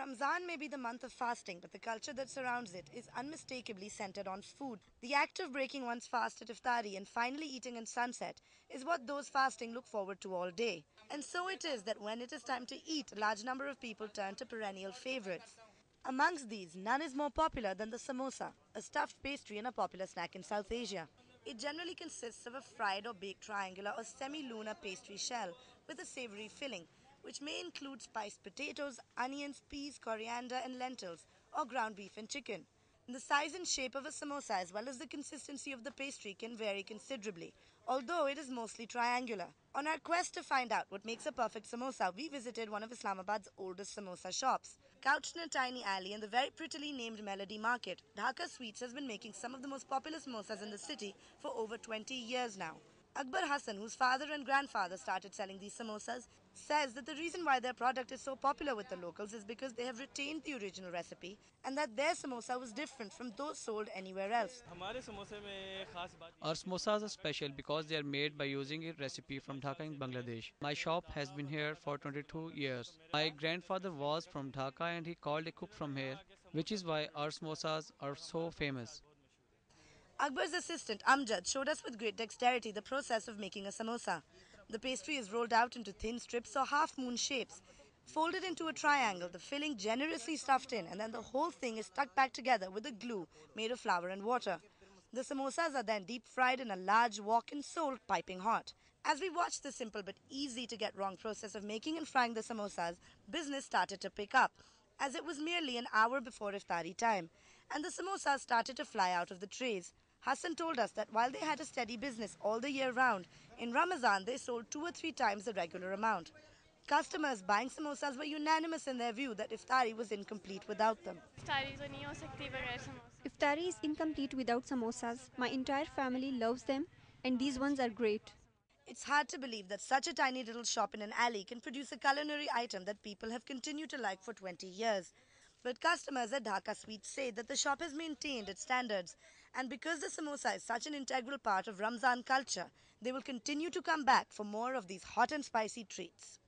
Ramzan may be the month of fasting, but the culture that surrounds it is unmistakably centered on food. The act of breaking one's fast at iftari and finally eating in sunset is what those fasting look forward to all day. And so it is that when it is time to eat, a large number of people turn to perennial favorites. Amongst these, none is more popular than the samosa, a stuffed pastry and a popular snack in South Asia. It generally consists of a fried or baked triangular or semi-lunar pastry shell with a savory filling, which may include spiced potatoes, onions, peas, coriander, and lentils, or ground beef and chicken. The size and shape of a samosa as well as the consistency of the pastry can vary considerably, although it is mostly triangular. On our quest to find out what makes a perfect samosa, we visited one of Islamabad's oldest samosa shops. Couched in a tiny alley in the very prettily named Melody Market, Dhaka Sweets has been making some of the most popular samosas in the city for over 20 years now. Akbar Hassan, whose father and grandfather started selling these samosas, says that the reason why their product is so popular with the locals is because they have retained the original recipe and that their samosa was different from those sold anywhere else. Our samosas are special because they are made by using a recipe from Dhaka in Bangladesh. My shop has been here for 22 years. My grandfather was from Dhaka and he called a cook from here, which is why our samosas are so famous. Akbar's assistant Amjad showed us with great dexterity the process of making a samosa. The pastry is rolled out into thin strips or half moon shapes, folded into a triangle, the filling generously stuffed in, and then the whole thing is stuck back together with a glue made of flour and water. The samosas are then deep fried in a large wok and sold piping hot. As we watched the simple but easy to get wrong process of making and frying the samosas, business started to pick up, as it was merely an hour before iftari time, and the samosas started to fly out of the trays. Hassan told us that while they had a steady business all the year round, in Ramadan they sold 2 or 3 times the regular amount. Customers buying samosas were unanimous in their view that iftari was incomplete without them. Iftari is incomplete without samosas. My entire family loves them, and these ones are great. It's hard to believe that such a tiny little shop in an alley can produce a culinary item that people have continued to like for 20 years. But customers at Dhaka Sweets say that the shop has maintained its standards, and because the samosa is such an integral part of Ramzan culture, they will continue to come back for more of these hot and spicy treats.